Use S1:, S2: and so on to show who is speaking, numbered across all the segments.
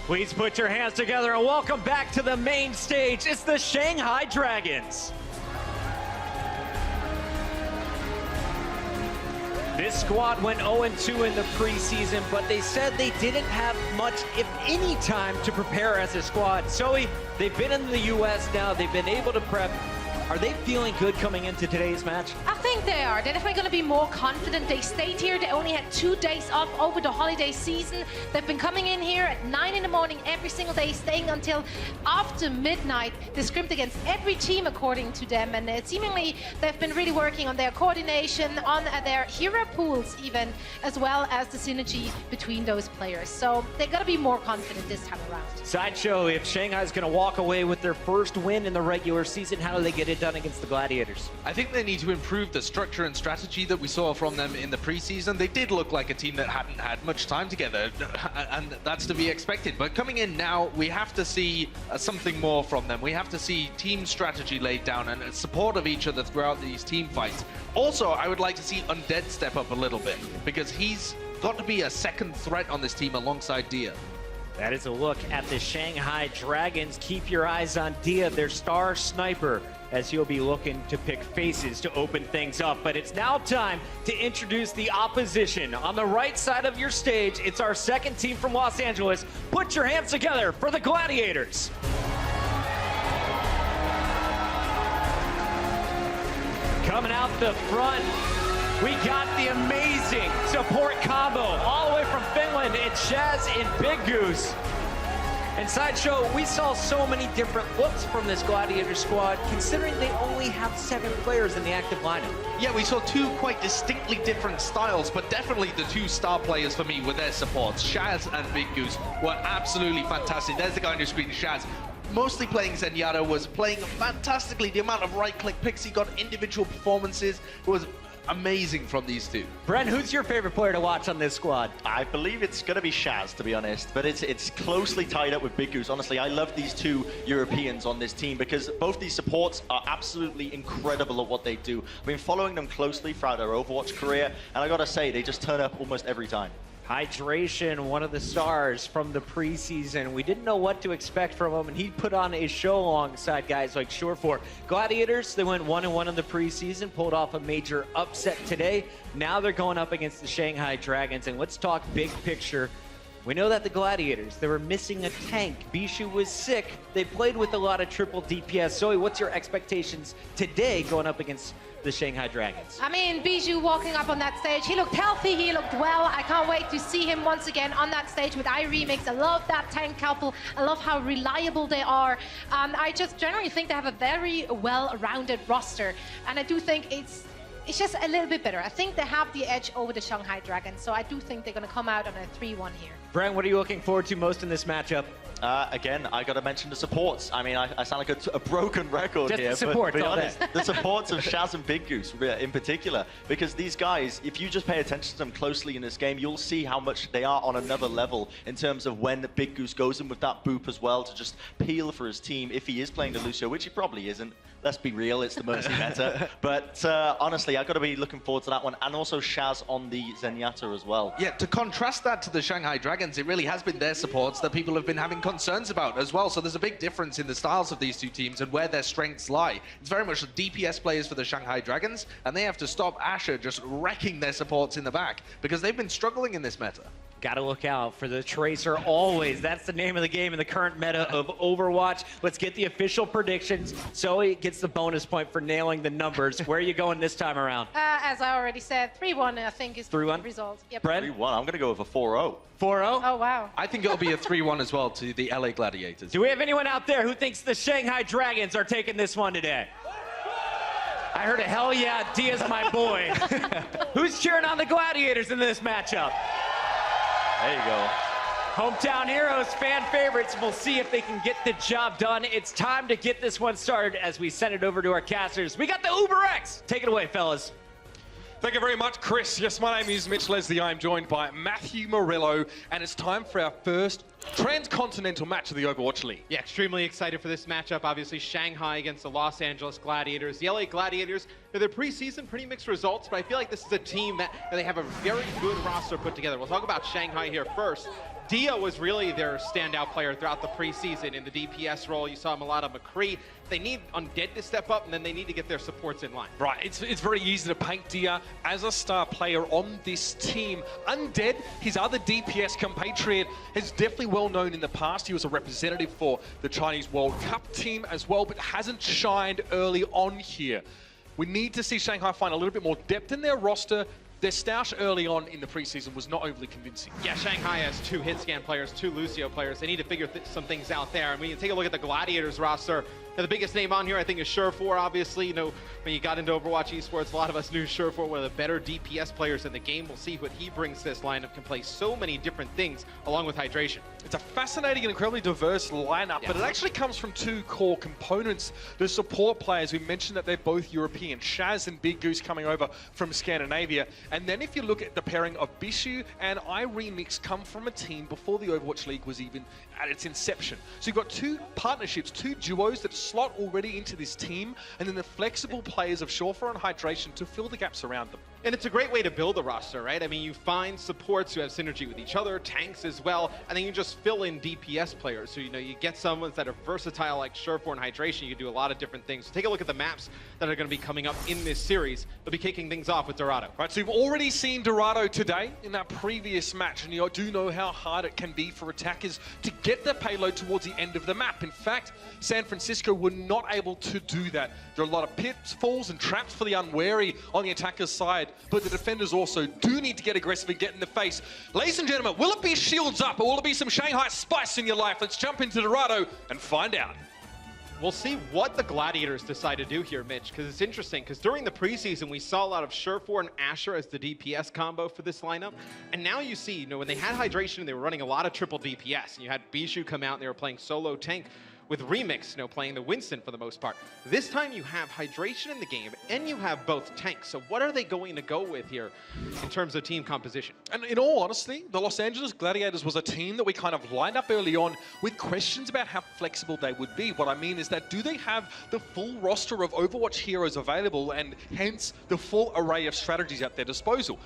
S1: Please put your hands together and welcome back to the main stage. It's the Shanghai Dragons. This squad went 0-2 in the preseason, but they said they didn't have much, if any, time to prepare as a squad. Zoe, they've been in the US now, they've been able to prep. Are they feeling good coming into today's match?
S2: I think they are. They're definitely going to be more confident. They stayed here. They only had 2 days off over the holiday season. They've been coming in here at 9 in the morning every single day, staying until after midnight. They scrimped against every team according to them, and seemingly they've been really working on their coordination, on their hero pools even, as well as the synergy between those players. So they're going to be more confident this time around.
S1: Sideshow, if Shanghai's going to walk away with their first win in the regular season, how do they get it done against the Gladiators?
S3: I think they need to improve the structure and strategy that we saw from them in the preseason. They did look like a team that hadn't had much time together, and that's to be expected. But coming in now, we have to see something more from them. We have to see team strategy laid down and support of each other throughout these team fights. Also, I would like to see Undead step up a little bit, because he's got to be a second threat on this team alongside Dia.
S1: That is a look at the Shanghai Dragons. Keep your eyes on Dia, their star sniper, as he'll be looking to pick faces to open things up. But it's now time to introduce the opposition. On the right side of your stage, it's our second team from Los Angeles. Put your hands together for the Gladiators. Coming out the front, we got the amazing support combo all the way from Finland. It's Shaz and Big Goose. And Sideshow, we saw so many different looks from this Gladiator squad, considering they only have 7 players in the active lineup.
S3: Yeah, we saw 2 quite distinctly different styles, but definitely the 2 star players for me were their supports. Shaz and Big Goose were absolutely fantastic. There's the guy on your screen, Shaz. Mostly playing Zenyatta, was playing fantastically. The amount of right-click picks he got, individual performances, was amazing from these 2.
S1: Brent, who's your favorite player to watch on this squad?
S4: I believe it's going to be Shaz, to be honest, but it's closely tied up with Big Goose. Honestly, I love these 2 Europeans on this team because both these supports are absolutely incredible at what they do. I've been following them closely throughout their Overwatch career, and I gotta say, they just turn up almost every time.
S1: Hydration, one of the stars from the preseason. We didn't know what to expect from him, and he put on a show alongside guys like Surefour. Gladiators, they went 1-1 in the preseason, pulled off a major upset today. Now they're going up against the Shanghai Dragons, and let's talk big picture. We know that the Gladiators, they were missing a tank. Bishu was sick. They played with a lot of triple DPS. Zoe, what's your expectations today going up against the Shanghai Dragons?
S2: I mean, Bijou walking up on that stage, he looked healthy, he looked well. I can't wait to see him once again on that stage with iRemix. I love that tank couple. I love how reliable they are. I just generally think they have a very well-rounded roster, and I do think it's just a little bit better. I think they have the edge over the Shanghai Dragons, so I do think they're going to come out on a 3-1 here.
S1: Brent, what are you looking forward to most in this matchup?
S4: Again, I got to mention the supports. I mean, I sound like a broken record
S1: just
S4: here,
S1: the supports,
S4: but to be honest, the supports of Shaz and Big Goose in particular, because these guys, if you just pay attention to them closely in this game, you'll see how much they are on another level in terms of when Big Goose goes in with that boop as well to just peel for his team if he is playing the Lucio, which he probably isn't. Let's be real, it's the Mercy meta. But honestly, I've got to be looking forward to that one, and also Shaz on the Zenyatta as well.
S3: Yeah, to contrast that to the Shanghai Dragons, it really has been their supports that people have been having concerns about as well. So there's a big difference in the styles of these 2 teams and where their strengths lie. It's very much the DPS players for the Shanghai Dragons, and they have to stop Asher just wrecking their supports in the back because they've been struggling in this meta.
S1: Got to look out for the Tracer always. That's the name of the game in the current meta of Overwatch. Let's get the official predictions. Zoe gets the bonus point for nailing the numbers. Where are you going this time around?
S2: As I already said, 3-1 I think is the result. Yep.
S1: Brent?
S4: 3-1, I'm going to go with a 4-0.
S1: 4-0?
S2: Oh, wow.
S3: I think it'll be a 3-1 as well to the LA Gladiators.
S1: Do we have anyone out there who thinks the Shanghai Dragons are taking this one today? I heard a hell yeah, Dia's my boy. Who's cheering on the Gladiators in this matchup?
S4: There you go.
S1: Hometown heroes, fan favorites. We'll see if they can get the job done. It's time to get this one started as we send it over to our casters. We got the Uber X. Take it away, fellas.
S5: Thank you very much, Chris. Yes, my name is Mitch Leslie. I'm joined by Matthew Murillo, and it's time for our first transcontinental match of the Overwatch League.
S6: Yeah, extremely excited for this matchup. Obviously, Shanghai against the Los Angeles Gladiators. The LA Gladiators, their preseason, pretty mixed results, but I feel like this is a team that they have a very good roster put together. We'll talk about Shanghai here first. Dia was really their standout player throughout the preseason in the DPS role. You saw him a lot of McCree. They need Undead to step up, and then they need to get their supports in line.
S5: Right, it's very easy to paint Dia as a star player on this team. Undead, his other DPS compatriot, is definitely well known in the past. He was a representative for the Chinese World Cup team as well, but hasn't shined early on here. We need to see Shanghai find a little bit more depth in their roster. Their stoush early on in the preseason was not overly convincing.
S6: Yeah, Shanghai has 2 hit scan players, 2 Lucio players. They need to figure some things out there. And we can take a look at the Gladiators roster. Now, the biggest name on here, I think, is Surefour, obviously. You know, when you got into Overwatch esports, a lot of us knew Surefour, one of the better DPS players in the game. We'll see what he brings to this lineup. Can play so many different things, along with Hydration.
S5: It's a fascinating and incredibly diverse lineup, but it actually comes from 2 core components. The support players, we mentioned that they're both European. Shaz and Big Goose coming over from Scandinavia. And then if you look at the pairing of Bishu and iRemix come from a team before the Overwatch League was even at its inception. So you've got 2 partnerships, 2 duos that slot already into this team, and then the flexible players of Surefour and Hydration to fill the gaps around them.
S6: And it's a great way to build a roster, right? I mean, you find supports who have synergy with each other, tanks as well, and then you just fill in DPS players. So, you know, you get someone that are versatile like Surefour and Hydration. You can do a lot of different things. So take a look at the maps that are going to be coming up in this series. They'll be kicking things off with Dorado.
S5: Right, so you've already seen Dorado today in that previous match, and you do know how hard it can be for attackers to get the payload towards the end of the map. In fact, San Francisco were not able to do that. There are a lot of pitfalls and traps for the unwary on the attacker's side, but the defenders also do need to get aggressive and get in the face. Ladies and gentlemen, will it be shields up or will it be some Shanghai spice in your life? Let's jump into Dorado and find out.
S6: We'll see what the Gladiators decide to do here, Mitch, because it's interesting, because during the preseason, we saw a lot of Surefour and Asher as the DPS combo for this lineup, and now you see, you know, when they had Hydration, they were running a lot of triple DPS, and you had Bijou come out, and they were playing solo tank, with Remix, you know, playing the Winston for the most part. This time you have Hydration in the game, and you have both tanks. So what are they going to go with here in terms of team composition?
S5: And in all honesty, the Los Angeles Gladiators was a team that we kind of lined up early on with questions about how flexible they would be. What I mean is that do they have the full roster of Overwatch heroes available and hence the full array of strategies at their disposal?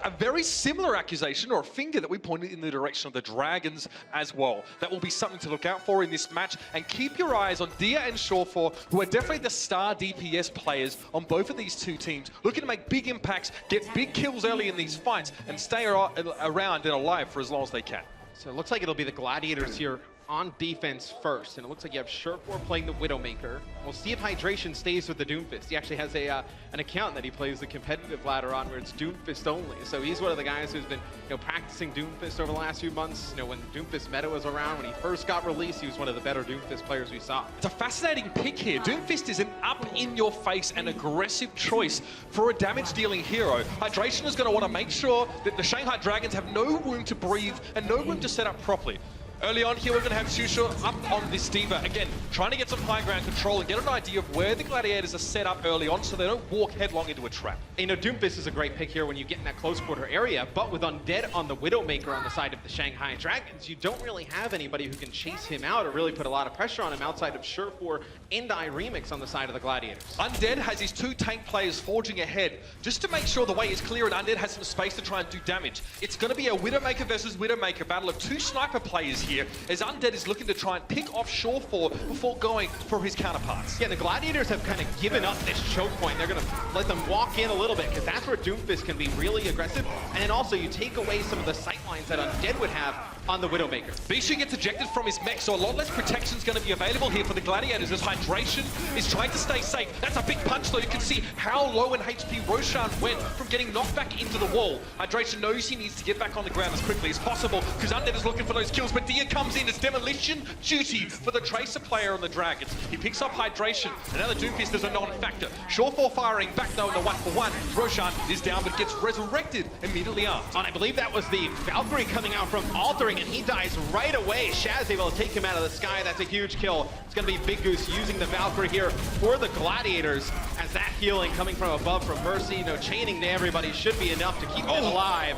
S5: A very similar accusation or a finger that we pointed in the direction of the Dragons as well. That will be something to look out for in this match, and keep your eyes on Dia and Surefour, who are definitely the star DPS players on both of these 2 teams, looking to make big impacts, get big kills early in these fights, and stay around and alive for as long as they can.
S6: So it looks like it'll be the Gladiators here on defense first, and it looks like you have Surefour playing the Widowmaker. We'll see if Hydration stays with the Doomfist. He actually has an account that he plays the competitive ladder on where it's Doomfist only. So he's one of the guys who's been, you know, practicing Doomfist over the last few months. You know, when Doomfist meta was around, when he first got released, he was one of the better Doomfist players we saw.
S5: It's a fascinating pick here. Doomfist is an up-in-your-face and aggressive choice for a damage-dealing hero. Hydration is going to want to make sure that the Shanghai Dragons have no room to breathe and no room to set up properly. Early on here, we're going to have Shusha up on this D.Va. Again, trying to get some high ground control and get an idea of where the Gladiators are set up early on so they don't walk headlong into a trap.
S6: You know, Doomfist is a great pick here when you get in that close quarter area, but with Undead on the Widowmaker on the side of the Shanghai Dragons, you don't really have anybody who can chase him out or really put a lot of pressure on him outside of Surefour and iRemix on the side of the Gladiators.
S5: Undead has his 2 tank players forging ahead just to make sure the way is clear and Undead has some space to try and do damage. It's going to be a Widowmaker versus Widowmaker battle of 2 sniper players here, as Undead is looking to try and pick off Surefour before going for his counterparts.
S6: Yeah, the Gladiators have kind of given up this choke point. They're going to let them walk in a little bit, because that's where Doomfist can be really aggressive. And then also, you take away some of the sightlines that Undead would have on the Widowmaker.
S5: Bijou gets ejected from his mech, so a lot less protection is going to be available here for the Gladiators as Hydration is trying to stay safe. That's a big punch, though. You can see how low in HP Roshan went from getting knocked back into the wall. Hydration knows he needs to get back on the ground as quickly as possible because Undead is looking for those kills, but Dia comes in as demolition duty for the Tracer player on the Dragons. He picks up Hydration, and now the Doomfist is a non-factor. Surefour firing back, though, in the 1-for-1. Roshan is down, but gets resurrected immediately after.
S6: And I believe that was the Valkyrie coming out from altering, and he dies right away. Shaz able to take him out of the sky. That's a huge kill. It's going to be Big Goose using the Valkyrie here for the Gladiators, as that healing coming from above from Mercy, you know, chaining to everybody should be enough to keep them alive.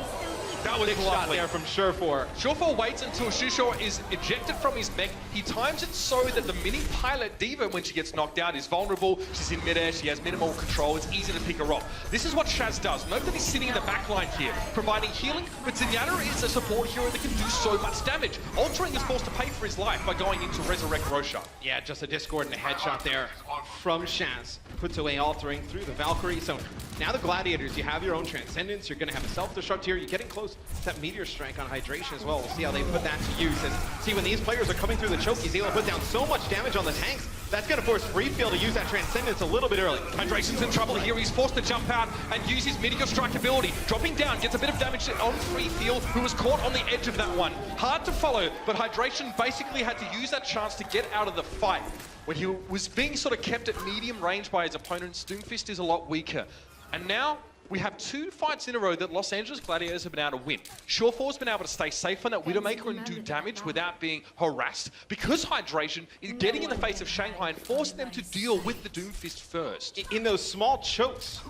S5: That was
S6: Big shot
S5: lovely.
S6: there from Surefour.
S5: Surefour waits until Shusho is ejected from his mech. He times it so that the mini pilot Diva, when she gets knocked out, is vulnerable. She's in midair, she has minimal control. It's easy to pick her off. This is what Shaz does. Note that he's sitting in the back line here, providing healing, but Zenyatta is a support hero that can do so much damage. Altering is forced to pay for his life by going in to resurrect Roshan.
S6: Yeah, just a Discord and a headshot there from Shaz. Puts away Altering through the Valkyrie. So now the Gladiators, you have your own Transcendence. You're going to have a self-destruct here. You're getting close to that Meteor Strike on Hydration as well. We'll see how they put that to use. And see, when these players are coming through the choke, he's able to put down so much damage on the tanks. That's going to force Freefield to use that Transcendence a little bit early.
S5: Hydration's in trouble here. He's forced to jump out and use his Meteor Strike ability. Dropping down, gets a bit of damage on Freefield, who was caught on the edge of that one. Hard to follow, but Hydration basically had to use that chance to get out of the fight. When he was being sort of kept at medium range by his opponents, Doomfist is a lot weaker. And now we have 2 fights in a row that Los Angeles Gladiators have been able to win. Surefour's been able to stay safe on that Widowmaker and do damage without being harassed, because Hydration is getting in the face of Shanghai and forcing them to deal with the Doomfist first.
S6: In those small chokes,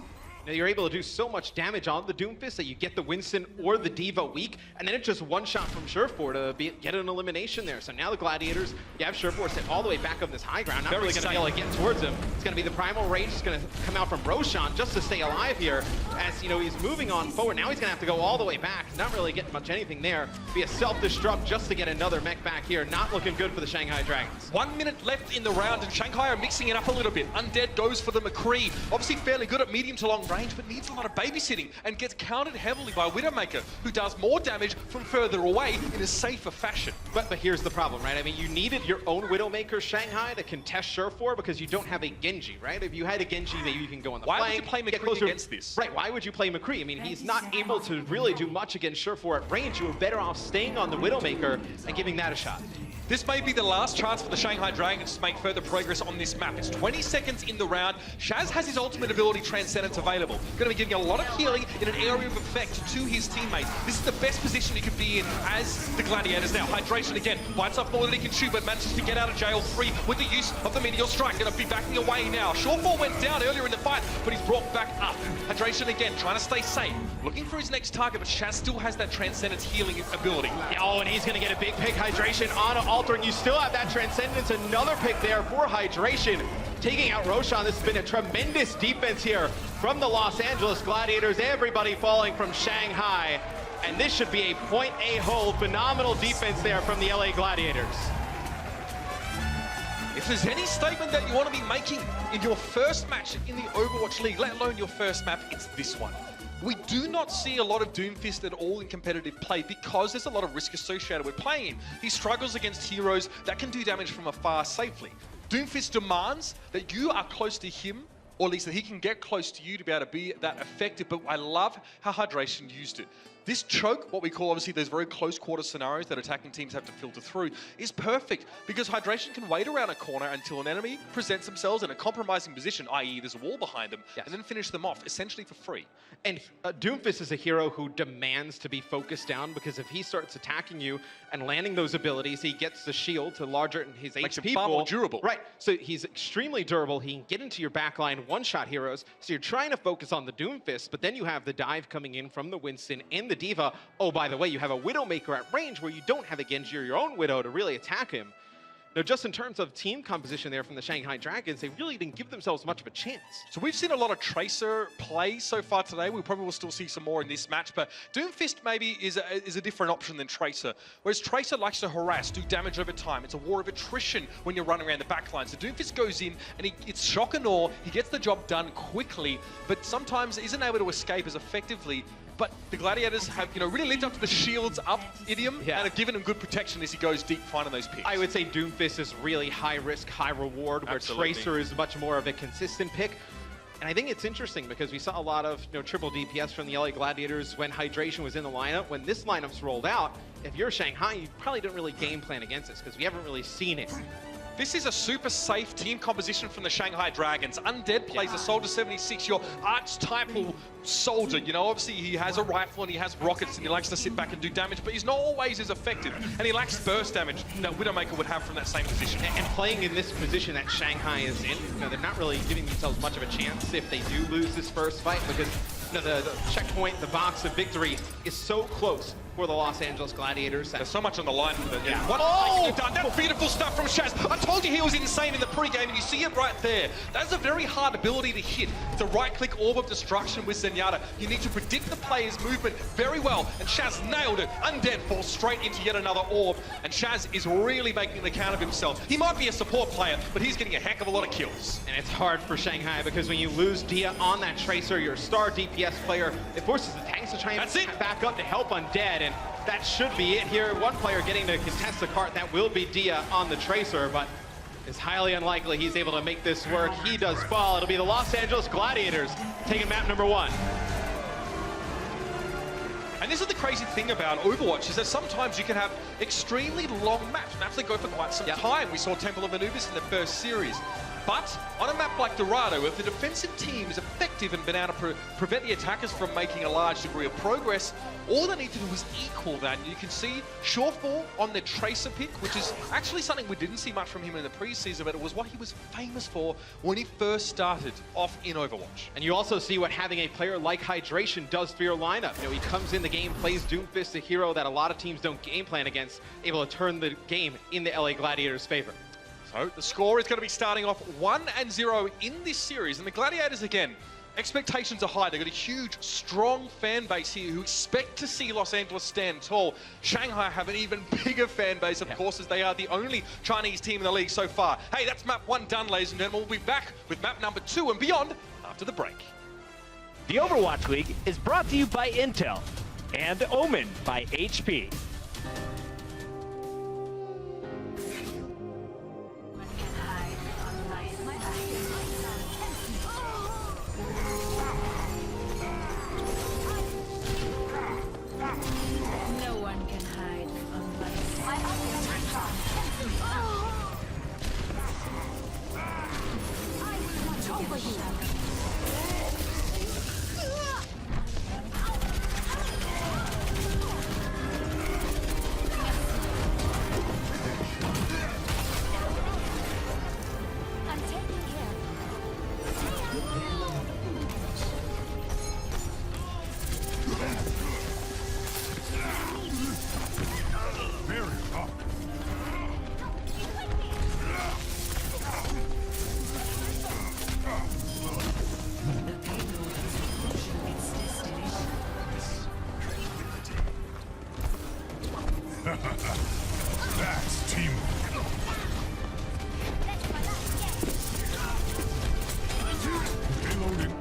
S6: now you're able to do so much damage on the Doomfist that you get the Winston or the Diva weak, and then it's just one shot from Surefour to get an elimination there. So now the Gladiators, you have Surefour set all the way back up this high ground, not really going to be able to get towards him. It's going to be the Primal Rage that's going to come out from Roshan just to stay alive here, as you know he's moving on forward. Now he's going to have to go all the way back, not really getting much anything there. Be a self-destruct just to get another mech back here. Not looking good for the Shanghai Dragons.
S5: 1 minute left in the round, and Shanghai are mixing it up a little bit. Undead goes for the McCree. Obviously fairly good at medium to long range, but needs a lot of babysitting and gets countered heavily by Widowmaker, who does more damage from further away in a safer fashion.
S6: But here's the problem, right? I mean, you needed your own Widowmaker, Shanghai, to contest Surefour because you don't have a Genji, right? If you had a Genji, maybe you can go on the
S5: flank.
S6: Why
S5: would you play McCree against this?
S6: Right, why would you play McCree? I mean, he's not able to really do much against Surefour at range. You were better off staying on the Widowmaker and giving that a shot.
S5: This may be the last chance for the Shanghai Dragons to make further progress on this map. It's 20 seconds in the round. Shaz has his ultimate ability, Transcendence, available. Going to be giving a lot of healing in an area of effect to his teammates. This is the best position he could be in as the Gladiators now. Hydration again, bites off more than he can chew, but manages to get out of jail free with the use of the Meteor Strike. Going to be backing away now. Surefour went down earlier in the fight, but he's brought back up. Hydration again, trying to stay safe. Looking for his next target, but Shaz still has that Transcendence healing ability.
S6: Oh, and he's going to get a big pick. Hydration on Altering. You still have that Transcendence. Another pick there for Hydration. Taking out Roshan. This has been a tremendous defense here from the Los Angeles Gladiators. Everybody falling from Shanghai. And this should be a point A hold. Phenomenal defense there from the LA Gladiators.
S5: If there's any statement that you want to be making in your first match in the Overwatch League, let alone your first map, it's this one. We do not see a lot of Doomfist at all in competitive play because there's a lot of risk associated with playing him. He struggles against heroes that can do damage from afar safely. Doomfist demands that you are close to him, or at least that he can get close to you to be able to be that effective, but I love how Hydration used it. This choke, what we call obviously those very close quarter scenarios that attacking teams have to filter through, is perfect because Hydration can wait around a corner until an enemy presents themselves in a compromising position, i.e. there's a wall behind them, and then finish them off, essentially for free.
S6: And Doomfist is a hero who demands to be focused down because if he starts attacking you and landing those abilities, he gets the shield to larger his
S5: Makes
S6: HP
S5: him far
S6: pool.
S5: more durable.
S6: Right, so he's extremely durable. He can get into your backline, one-shot heroes. So you're trying to focus on the Doomfist, but then you have the dive coming in from the Winston and the Diva. Oh, by the way, you have a Widowmaker at range where you don't have a Genji or your own Widow to really attack him. Now, just in terms of team composition there from the Shanghai Dragons, they really didn't give themselves much of a chance.
S5: So we've seen a lot of Tracer play so far today. We probably will still see some more in this match, but Doomfist maybe is a different option than Tracer. Whereas Tracer likes to harass, do damage over time. It's a war of attrition when you're running around the backline. So Doomfist goes in and it's shock and awe. He gets the job done quickly, but sometimes isn't able to escape as effectively. But the Gladiators have, really lived up to the shields up idiom and have given him good protection as he goes deep finding those picks.
S6: I would say Doomfist is really high risk, high reward, where
S5: Absolutely.
S6: Tracer is much more of a consistent pick. And I think it's interesting because we saw a lot of triple DPS from the LA Gladiators when Hydration was in the lineup. When this lineup's rolled out, if you're Shanghai, you probably don't really game plan against this because we haven't really seen it.
S5: This is a super safe team composition from the Shanghai Dragons. Undead plays a Soldier 76, your archetypal soldier. Obviously he has a rifle and he has rockets and he likes to sit back and do damage, but he's not always as effective. And he lacks burst damage that Widowmaker would have from that same position.
S6: And playing in this position that Shanghai is in, they're not really giving themselves much of a chance if they do lose this first fight because the checkpoint, the box of victory is so close for the Los Angeles Gladiators.
S5: There's so much on the line.
S6: Yeah.
S5: What
S6: Oh!
S5: done? That's beautiful stuff from Shaz. I told you he was insane in the pregame, and you see it right there. That's a very hard ability to hit. It's a right-click orb of destruction with Zenyatta. You need to predict the player's movement very well, and Shaz nailed it. Undead falls straight into yet another orb, and Shaz is really making an account of himself. He might be a support player, but he's getting a heck of a lot of kills.
S6: And it's hard for Shanghai because when you lose Dia on that Tracer, your star DPS player, it forces the tanks to try and back up to help Undead, and that should be it here. One player getting to contest the cart, that will be Dia on the Tracer, but it's highly unlikely he's able to make this work. He does fall. It'll be the Los Angeles Gladiators taking map number 1.
S5: And this is the crazy thing about Overwatch, is that sometimes you can have extremely long maps that go for quite some time. We saw Temple of Anubis in the first series. But on a map like Dorado, if the defensive team is effective and been able to prevent the attackers from making a large degree of progress, all they need to do is equal that. And you can see Shorefall on the Tracer pick, which is actually something we didn't see much from him in the preseason, but it was what he was famous for when he first started off in Overwatch.
S6: And you also see what having a player like Hydration does for your lineup. You know, he comes in the game, plays Doomfist, a hero that a lot of teams don't game plan against, able to turn the game in the LA Gladiators' favor.
S5: So the score is going to be starting off 1-0 in this series. And the Gladiators, again, expectations are high. They've got a huge, strong fan base here who expect to see Los Angeles stand tall. Shanghai have an even bigger fan base, of course, as they are the only Chinese team in the league so far. Hey, that's map 1 done, ladies and gentlemen. We'll be back with map number 2 and beyond after the break.
S7: The Overwatch League is brought to you by Intel and Omen by HP.
S8: No one can hide from light. I will watch over you. I'm taking care.
S9: That's teamwork. Reloading.